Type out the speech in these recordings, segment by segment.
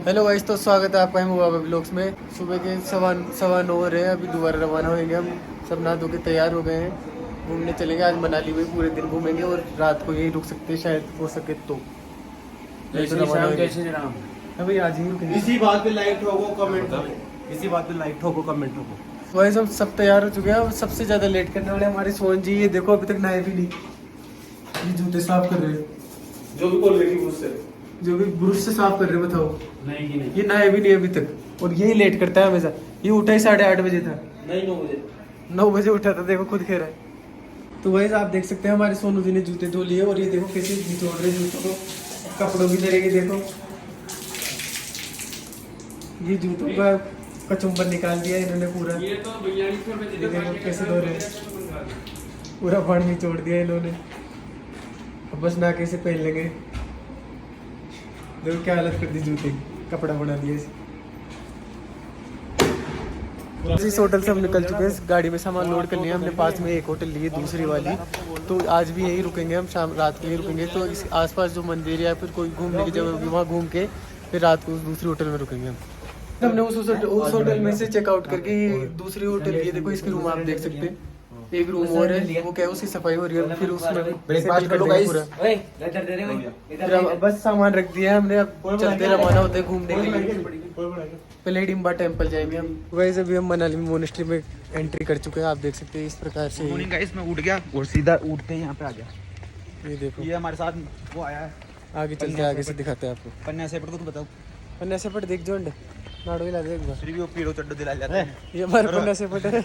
Hello guys, तो स्वागत है आपका हम बाबा ब्लॉग्स में। सुबह के सवा 9 हो रहे हैं। अभी दोबारा रवाना होंगे हम। सब नहा धो के तैयार हो गए हैं। घूमने चलेंगे आज मनाली में, पूरे दिन घूमेंगे और रात को यही रुक सकते हैं, शायद हो सके तो। अभी आज ही रुकेंगे। इसी बात पे लाइक ठोको, कमेंट करो। इसी बात पे लाइक ठोको, कमेंट ठोको। वैसे हम सब तैयार हो चुके हैं। अब सबसे ज्यादा लेट करने वाले हमारे सोहन जी। ये देखो अभी तक नहाए भी नहीं, ये जूते साफ कर रहे हैं। जो भी बोल रही मुझसे, जो भी ब्रश से साफ कर रहे हैं, बताओ। नहीं कि नहीं, ये नहाए भी नहीं अभी तक और यही लेट करता है हमेशा। ये उठा ही 8:30 बजे था। नहीं 9 बजे 9 बजे उठा था, देखो खुद कह रहा है। तो वही आप देख सकते हैं हमारे सोनू जी ने जूते धो लिए और ये देखो कैसे निचोड़ रहे जूतों को। कपड़ों की तरह देखो, ये जूतों का कचुम्बर निकाल दिया इन्होंने पूरा। ये देखो कैसे धो रहे हैं, पूरा पानी निचोड़ दिया इन्होंने। अब बस ना कैसे पहन लेंगे। देखो क्या हालत कर दी जूते की, कपड़ा बना दिया इसे। इस होटल से हम निकल चुके हैं। गाड़ी में सामान लोड कर लिया हमने। पास में एक होटल ली है, दूसरी वाली। तो आज भी यही रुकेंगे हम, शाम रात के लिए रुकेंगे। तो इस आसपास जो मंदिर या फिर कोई घूमने की जगह होगी वहाँ घूम के फिर रात को उस दूसरी होटल में रुकेंगे हम। हमने उस होटल में से चेकआउट करके ये दूसरी होटल ये देखो, इसके रूम आप देख सकते हैं। एक रूम और है, वो क्या है उसकी सफाई हो रही है। फिर उसमें ब्रेकफास्ट कर देंगे पूरा। फिर बस सामान रख दिया है हमने, अब चलते रवाना होते हैं घूमने के लिए। पहले डिम्बा टेम्पल जाएंगे हम। वैसे भी हम मनाली में मोनेस्ट्री में एंट्री कर चुके हैं। आप देख सकते हैं इस प्रकार से। मॉर्निंग गाइस, मैं उठ गया और सीधा उठते ही यहाँ पे आ गया। ये देखो, ये हमारे साथ वो आया है। आगे चलते हैं, आगे से दिखाते हैं आपको। पन्ना सेपट को तुम बताओ। पन्ना सेपट देख जोंड नाड़ो हिला दे एक बार। फिर भी वो पीड़ो चड्डो दिला जाता है। ये हमारा पन्ना सेपट है।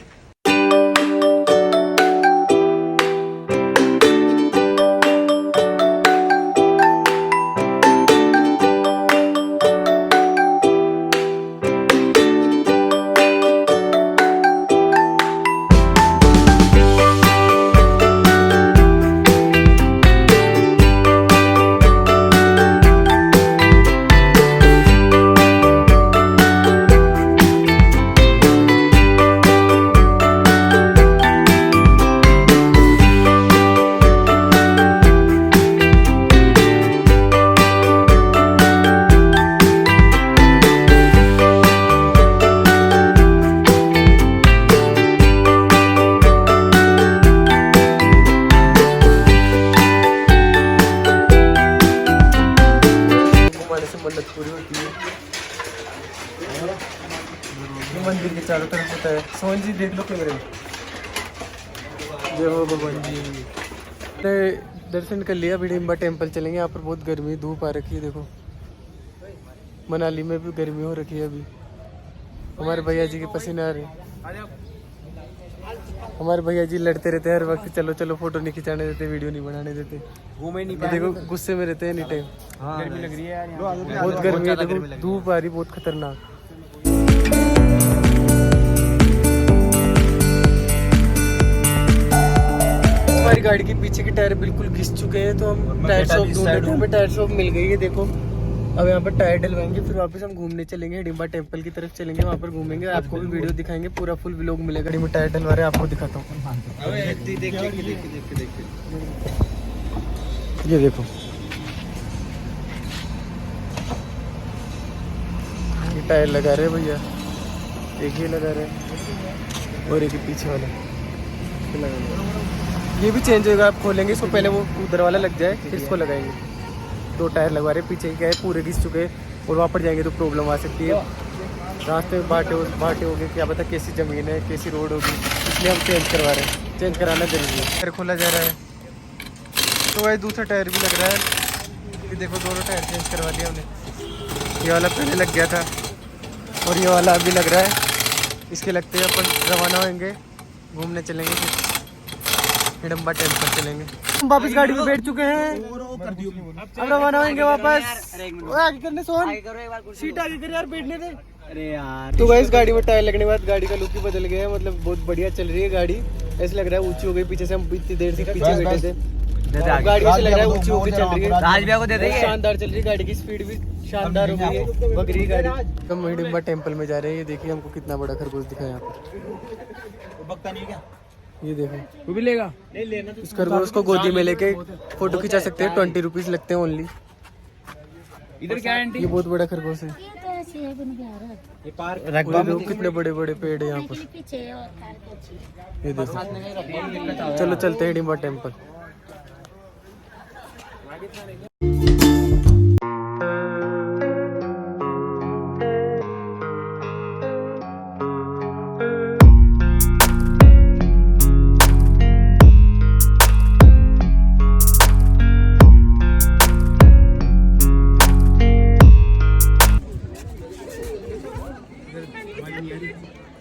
मन्नत पूरी होती है। ये मंदिर के चारों तरफ होता है। सोहन जी देख लो कैमरे में। जय हो भगवान जी। दर्शन कर लिया। अभी डिम्बा टेम्पल चलेंगे। यहाँ पर बहुत गर्मी, धूप आ रखी है। देखो मनाली में भी गर्मी हो रखी है। अभी हमारे भैया जी के पसीने आ रहे हैं। हमारे भैया जी लड़ते रहते हैं हर वक्त, चलो चलो फोटो नहीं खिंचाने देते, वीडियो नहीं बनाने देते। घूमे नहीं देखो गुस्से में रहते हैं एनी टाइम। गर्मी लग रही है यार, बहुत गर्मी है। देखो धूप आ रही बहुत खतरनाक। हमारी गाड़ी के पीछे के टायर बिल्कुल घिस चुके हैं, तो हम टायर शॉप ढूंढ रहे हैं। टायर शॉप मिल गई है। देखो अब यहाँ पर टायर डलवाएंगे, फिर वापस हम घूमने चलेंगे। डिम्बा टेम्पल की तरफ चलेंगे, वहाँ पर घूमेंगे। आपको भी वीडियो दिखाएंगे, पूरा फुल व्लॉग मिलेगा। गाड़ी में टायर डलवा रहे हैं, आपको दिखाता हूँ। ये देखो, ये टायर लगा रहे हैं भैया। एक ही लगा रहे हैं और एक ही पीछे वाला लगा रहे हैं। ये भी चेंज होगा, आप खोलेंगे इसको, पहले वो उधर वाला लग जाए फिर इसको लगाएंगे। 2 टायर लगवा रहे हैं। पीछे क्या है पूरे घिस चुके हैं और वहाँ पर जाएंगे तो प्रॉब्लम आ सकती है। रास्ते में बाटे हो गए, क्या पता कैसी ज़मीन है कैसी रोड होगी, इसलिए हम चेंज करवा रहे हैं। चेंज कराना जरूरी है। टायर खोला जा रहा है तो वही दूसरा टायर भी लग रहा है। ये देखो दोनों टायर चेंज करवा दिया हमने। ये वाला पहले लग गया था और ये वाला अभी लग रहा है। इसके लगते हैं अपन रवाना होंगे, घूमने चलेंगे, फिर हिडम्बा टेम्पल चलेंगे। हम वापस गाड़ी में बैठ चुके हैं, अब रवाना होंगे वापस। आगे करने सोहन, सीट आगे कर यार, बैठने दे। अरे यार, तो गाइस गाड़ी में टायर लगने के बाद गाड़ी का लुक ही बदल गया है। मतलब बहुत बढ़िया चल रही है गाड़ी। ऐसा लग रहा है ऊंची हो गई। पीछे से हम इतनी देर से पीछे बैठे थे, गाड़ी से लग रहा है ऊंची होकर चल रही है। राजबिया को दे देंगे। शानदार चल रही है गाड़ी की, स्पीड भी शानदार हो गई है, बग रही है गाड़ी। हम हिडम्बा टेम्पल में जा रहे हैं। ये देखिए हमको कितना बड़ा खरगोश दिखा है यहाँ पर। बकता नहीं क्या? ये देखो, वो भी लेगा? नहीं लेना तो इस खरगोश को गोदी में लेके फोटो खिंचा सकते हैं। 20 रुपीज लगते हैं ओनली। इधर क्या है आंटी? ये बहुत बड़ा खरगोश है। ऐसे है बन गया रहा ये पार्क और ये देखो कितने बड़े बड़े पेड़ है यहाँ पर। पीछे और कार पीछे। ये देखो, चलो चलते हैं हिडिंबा टेम्पल।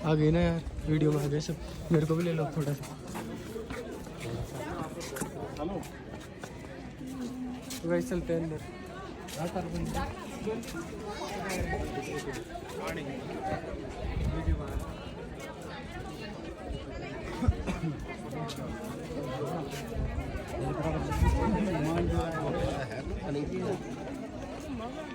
आ गए ना यार, वीडियो में आ गए सब। मेरे को भी ले लो थोड़ा सा। तो गाइस चलते हैं अंदर।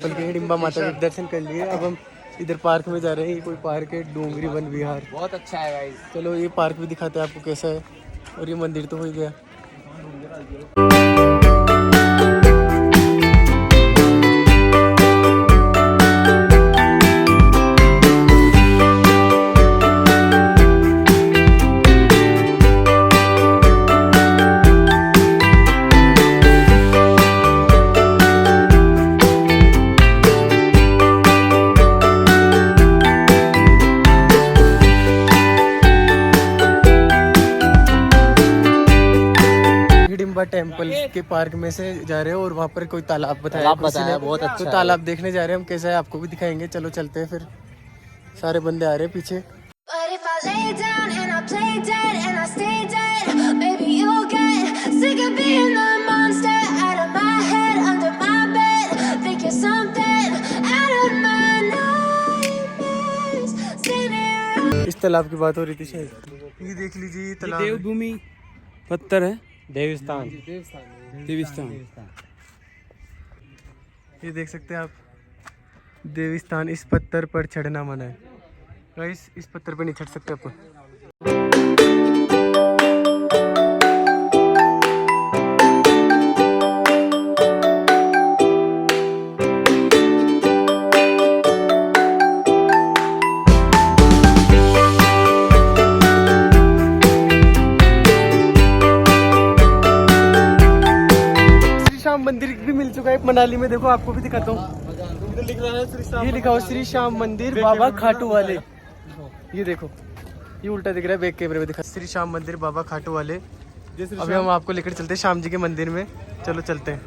बल्कि हिडिंबा माता के दर्शन कर लिए। अब हम इधर पार्क में जा रहे हैं। ये कोई पार्क है, डोंगरी वन विहार। बहुत अच्छा है गाइस। चलो ये पार्क भी दिखाते हैं आपको कैसा है। और ये मंदिर तो हो ही गया। हिडिंबा टेम्पल के पार्क में से जा रहे हैं और वहाँ पर कोई तालाब बताया किसी ने। बहुत अच्छा तो तालाब देखने जा रहे हैं हम, कैसा है आपको भी दिखाएंगे। चलो चलते हैं फिर। सारे बंदे आ रहे हैं पीछे। But if I lay down and I play dead and I stay dead, maybe you'll get sick of being the monster out of my head, under my bed. Think you're something out of my nightmares. Seen it. इस तालाब की बात हो रही थी शायद। ये देख लीजिए, ये तालाब देवभूमि पत्थर है। देवस्थान। देवस्थान। ये देख सकते हैं आप, देवस्थान। इस पत्थर पर चढ़ना मना है गाइस, इस पत्थर पर नहीं चढ़ सकते अपन। श्याम मंदिर भी मिल चुका है मनाली में। देखो आपको भी दिखाता हूँ, लिख रहा है श्री श्याम। ये लिखा हुआ श्री श्याम मंदिर बाबा खाटू वाले। ये देखो, ये उल्टा दिख रहा है, बैक कैमरे में दिखा। श्री श्याम मंदिर बाबा खाटू वाले। अभी हम आपको लेकर चलते हैं श्याम जी के मंदिर में। चलो चलते हैं।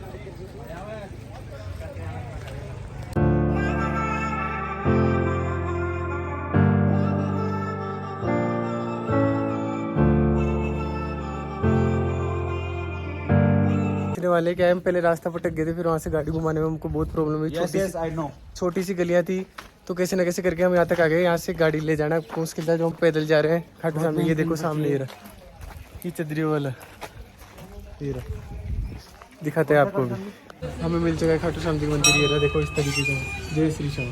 वाले क्या है, हम पहले रास्ता भटक गए थे, फिर वहाँ से गाड़ी घुमाने में हमको बहुत प्रॉब्लम हुई। छोटी सी गलियाँ थी, तो कैसे न कैसे करके हम यहाँ तक आ गए। यहाँ से गाड़ी ले जाना मुश्किल था, जो हम पैदल जा रहे हैं खाटू श्याम। ये देखो सामने ये रहा, ये चद्री वाला, ये रहा, दिखाते हैं आपको भी। हमें मिल चुका है खाटू श्याम जी का मंदिर। ये रहा, देखो इस तरीके का। जय श्री श्याम,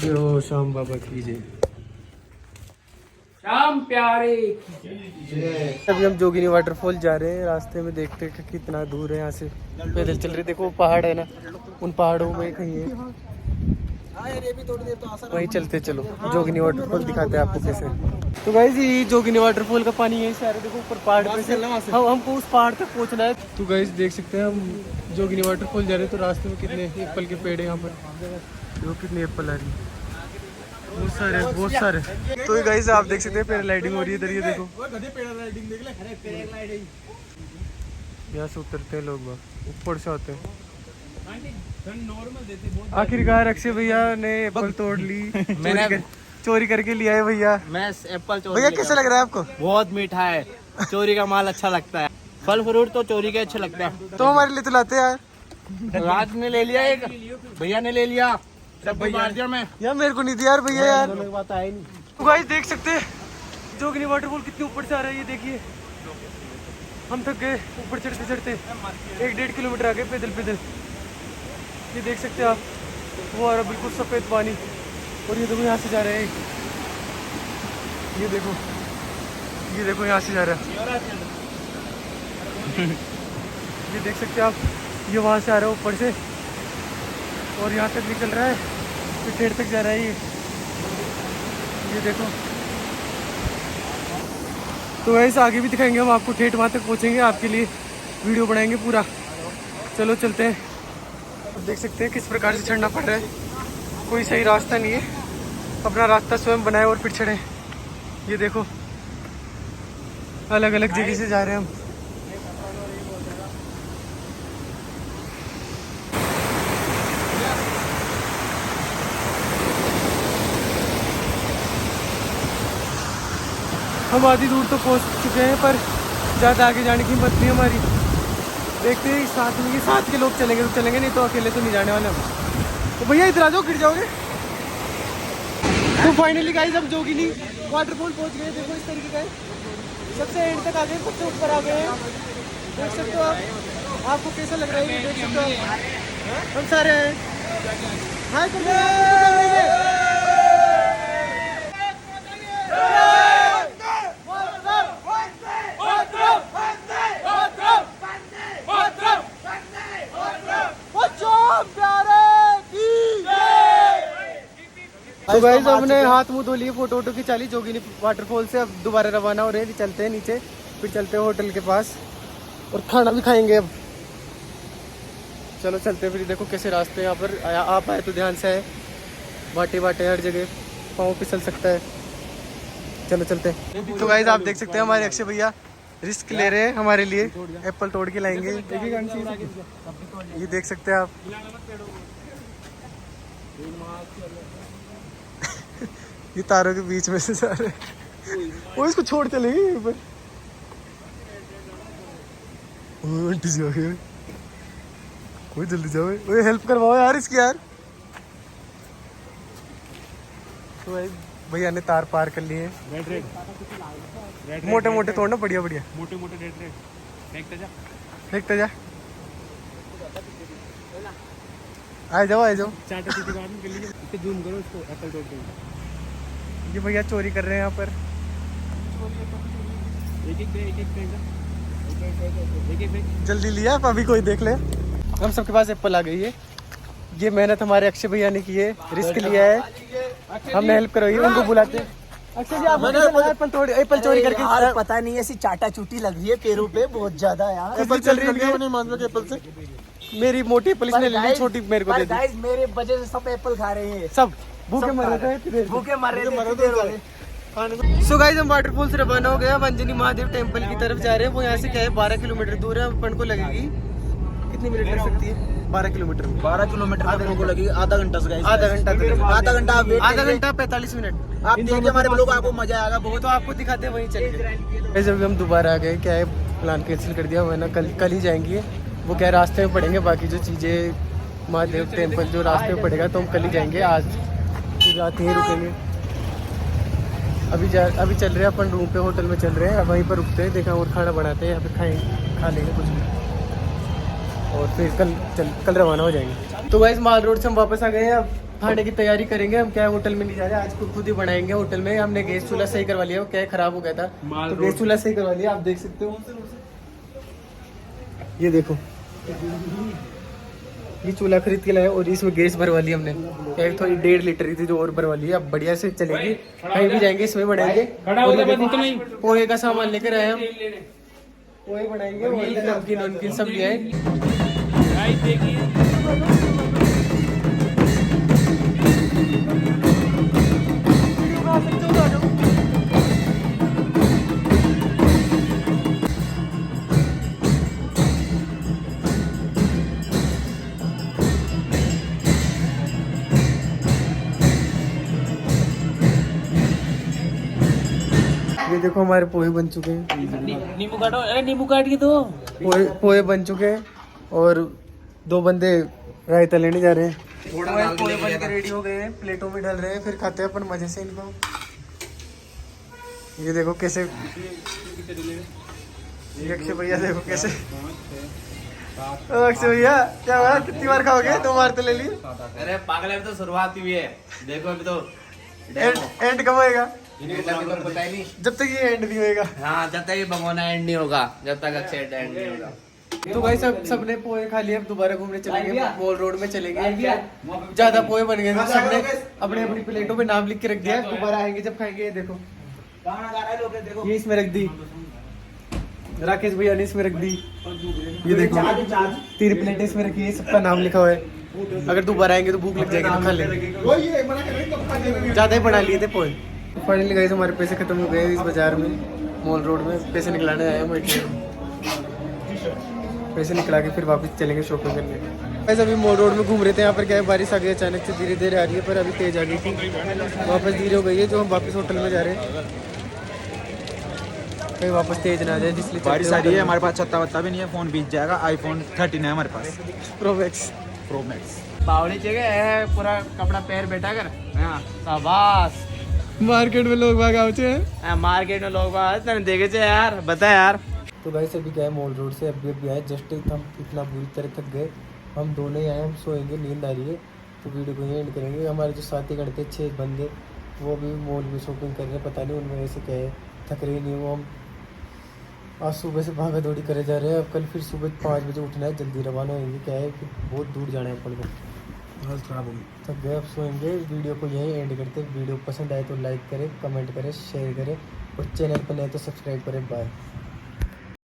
जय हो श्याम बाबा की जय। श्याम प्यारे। अभी हम जोगिनी वाटरफॉल जा रहे हैं। रास्ते में देखते हैं कि कितना दूर है यहाँ से, पैदल चल रहे। देखो पहाड़ है ना, उन पहाड़ों में कहीं है, वहीं चलते। चलो जोगिनी वाटरफॉल दिखाते हैं आपको कैसे। तो गाइस ये जोगिनी वाटरफॉल का पानी यहीं से आ रहा है। देखो ऊपर पहाड़ पे से हमको उस पहाड़ तक पहुँचना है। तो गाइस देख सकते हैं हम जोगिनी वाटरफॉल जा रहे हैं। तो रास्ते में कितने एप्पल के पेड़ है यहाँ पर। देखो कितने एप्पल आ रही है, बहुत सारे बहुत सारे। तो गाइस आप देख सकते हैं पैराग्लाइडिंग हो रही है इधर। ये देखो यहाँ से उतरते हैं लोग, ऊपर से आते हैं। आखिरकार अक्षय भैया ने एप्पल तोड़ ली। मैंने चोरी करके लिया है भैया। मैं एप्पल चोरी। भैया कैसा लग रहा है आपको? बहुत मीठा है, चोरी का माल अच्छा लगता है। फल फ्रूट तो चोरी के अच्छे लगते हैं। तो हमारे लिए तो लाते यार। राज ने ले लिया, एक भैया ने ले लिया, सब मार दिया मैं। यार मेरे को नहीं दिया यार भैया यार। बात आई नहीं। तो गाइस देख सकते हैं जोगिनी वाटरफॉल कितने ऊपर से आ रहा है। ये देखिए हम थक गए ऊपर चढ़ते चढ़ते। 1-1.5 किलोमीटर आगे पैदल पैदल। ये देख सकते हैं आप, वो आ रहा बिल्कुल सफ़ेद पानी। और ये देखो यहाँ से जा रहे हैं, ये देखो, ये देखो यहाँ से जा रहा है। ये देख सकते हैं आप, ये वहाँ से आ रहा है ऊपर से। और यहाँ तक निकल रहा है, फिर ठेठ तक जा रहा है ये देखो। तो वैसे आगे भी दिखाएंगे हम आपको, ठेठ वहाँ तक पहुँचेंगे, आपके लिए वीडियो बनाएंगे पूरा। चलो चलते हैं। अब देख सकते हैं किस प्रकार से चढ़ना पड़ रहा है, कोई सही रास्ता नहीं है, अपना रास्ता स्वयं बनाए और फिर चढ़े। ये देखो अलग अलग जगह से जा रहे हैं हम। हम आधी दूर तो पहुंच चुके हैं, पर ज़्यादा आगे जाने की हिम्मत नहीं हमारी। देखते हैं साथ में, 7 के लोग चलेंगे तो चलेंगे, नहीं तो अकेले तो नहीं जाने वाले हम। तो भैया इधर आ जाओ, गिर जाओगे। तो फाइनली गाइस हम जोगीनी वाटरफॉल पहुंच गए। देखो इस तरीके का है, सबसे एंड तक आ गए, सबसे ऊपर आ गए हैं। देख सकते हो आप, आपको कैसा लग रहा है ये देख सकते हो आप। हम सारे हैं, हाय कर दो। तो गाइस हमने हाथ मुंह धो लिए, फोटो वोटो खिंचा ली जोगीनी वाटरफॉल से। अब दोबारा रवाना हो रहे हैं, चलते हैं नीचे, फिर चलते हैं होटल के पास और खाना भी खाएंगे अब। चलो चलते हैं फिर। देखो कैसे रास्ते यहाँ पर, आप आए तो ध्यान से आए, बाटे बाटे हर जगह, पाँव फिसल सकता है। चलो चलते हैं। तो गाइस आप देख सकते हैं हमारे अक्षय भैया रिस्क ले रहे हैं हमारे लिए, एप्पल तोड़ के लाएंगे। ये देख सकते हैं आप। ये तारों के बीच में से जा रहे हैं, वो इसको छोड़ चलेंगे यहीं पर। कोई जल्दी जाओ, ओए हेल्प करवाओ यार इसकी यार। तो भैया ने तार पार कर लिए। मोटे मोटे तोड़ना, बढ़िया बढ़िया मोटे मोटे रेड देखते जा। आ जाओ आ जाओ। जूम करो इसको, एप्पल तोड़ के। ये भैया चोरी कर रहे हैं यहाँ पर। एक जल्दी लिया, अभी कोई देख ले। हम सबके पास एप्पल आ गई है। ये मेहनत हमारे अक्षय भैया ने की है, रिस्क लिया है, हमने हेल्प करवाई है। उनको बुलाते हैं। अक्षय जी आप एप्पल चोरी करके यार पता नहीं ऐसी चाटा चूटी लग रही है पैरों पे बहुत ज्यादा यार। एप्पल चल रही है, नहीं मान लो कि एप्पल से मेरी मोटी एप्पल इसने ले ली, छोटी मेरे को दे दी। गाइस मेरे वजह से सब एप्पल खा रहे हैं, सब भूखे मर रहे थे, भूखे मर रहे थे। सो गाइस हम वाटरफॉल से रवाना हो गया, अंजनी महादेव टेम्पल की तरफ जा रहे हैं। वो यहाँ से क्या है 12 किलोमीटर दूर है, अपन को लगेगी कितनी मिनट लग सकती है? 12 किलोमीटर 12 किलोमीटर आधे को लगेगी आधा घंटा से गाइस। आधा घंटा आधा घंटा आप वेट आधा घंटा 45 मिनट। आप देखिए हमारे ब्लॉग, आपको मजा आएगा बहुत। तो आपको दिखाते हैं, वहीं चलेंगे। जब हम दोबारा आ गए, क्या है प्लान कैंसिल कर दिया, वरना कल ही जाएंगे। वो क्या रास्ते में पड़ेंगे, बाकी जो चीज़ें महादेव टेम्पल जो रास्ते में पड़ेगा तो हम कल ही जाएंगे, आज रात यहीं रुकेंगे। अभी चल रहे हैं अपन रूम पे, होटल में चल रहे हैं, अब वहीं पर रुकते हैं, देखा और खाना बनाते हैं, यहाँ पे खा लेंगे कुछ भी, और फिर कल रवाना हो जाएंगे। तो गाइस माल रोड से हम वापस आ गए हैं, अब खाने की तैयारी करेंगे। हम क्या है होटल में नहीं जा रहे, आज खुद ही बनाएंगे होटल में। हमने गैस चूल्हा सही करवा लिया, वो क्या है खराब हो गया था, तो गैस चूल्हा सही करवा लिया। आप देख सकते हो, ये देखो ये चूल्हा खरीद के लाया और इसमें गैस भरवा ली हमने। क्या थोड़ी 1.5 लीटर की थी जो और भरवा ली। अब बढ़िया से चलेगी, कहीं भी जाएंगे इसमें बनाएंगे। पोहे का सामान लेकर आए हम, पोहे बनाएंगे और नमकीन सब ले आए। ये देखो हमारे पोहे बन चुके हैं। नींबू काटो, अरे नींबू काट के दो। पोहे बन चुके हैं और 2 बंदे रायता लेने जा रहे हैं। पोहे बन के रेडी हो गए हैं, प्लेटों में डाल रहे हैं, फिर खाते हैं अपन मजे से इनको। ये देखो कैसे, ये अक्षय भैया देखो कैसे। अक्षय भैया क्या हुआ, कितनी बार खाओगे? 2 बार तो ले ली। अरे पागल है, तो शुरुआत हुई है, देखो अभी तो एंड कब होएगा? पता ही नहीं, जब तक ये एंड नहीं होएगा। हाँ जब तक ये भगवाना एंड नहीं होगा, जब तक अक्षय एंड नहीं होगा। तो भाई सबने पोहे खा लिए, अब दोबारा घूमने चलेंगे, मॉल रोड में चलेंगे। ज्यादा पोहे बन गए तो सबने अपने अपनी प्लेटों पे नाम लिख के रख दिया, दोबारा आएंगे जब खाएंगे। देखो ये इसमें रख दी, राकेश भैया ने इसमें रख दी, ये देखो 3 प्लेटें इसमें रखी है, सबका नाम लिखा हुआ है। अगर दोबारा आएंगे तो भूख लग जाएगी तो खा लेंगे, ज्यादा ही बना लिए थे पोहे। फाइनली गाइस हमारे पैसे खत्म हो गए इस बाजार में, मॉल रोड में पैसे निकलाने आए हम ATM। पैसे निकला के फिर वापस चलेंगे शॉपिंग करने। वैसे अभी मॉल रोड में घूम रहे थे, यहाँ पर क्या है बारिश आ गई अचानक से, धीरे धीरे आ रही है पर अभी तेज आ गई थी, वापस धीरे हो गई है। जो हम वापस होटल में जा रहे हैं कहीं वापस तेज ना आ जाए, इसलिए बारिश आ रही है, हमारे पास छत्ता वत्ता भी नहीं है, फोन बीत जाएगा। iPhone 13 है हमारे पास, प्रो मैक्स। बावड़ी जगह है, पूरा कपड़ा पैर बैठा कर। हाँ शाबाश। मार्केट में लोग भाग आते हैं, मार्केट में लोग तेने देखे थे यार, बता यार। तो भाई अभी गए मॉल रोड से, अभी आए जस्ट, हम इतना बुरी तरह थक गए, हम दोनों ही आए, हम सोएंगे, नींद आ रही है तो वीडियो को एंड करेंगे। हमारे जो साथी करते 6 बंदे वो भी मॉल में शॉपिंग कर रहे हैं, पता नहीं उनमें ऐसे क्या है, थक रही नहीं वो। हम आज सुबह से भागा दौड़ी करे जा रहे हैं, अब कल फिर सुबह 5 बजे उठना है, जल्दी रवाना होंगे। क्या है कि बहुत दूर जाना है अपन को, खराब होगी, थक गए, अब सोएंगे। वीडियो को यहीं एंड करते, वीडियो पसंद आए तो लाइक करें, कमेंट करें, शेयर करें और चैनल पर नए तो सब्सक्राइब करें। बाय।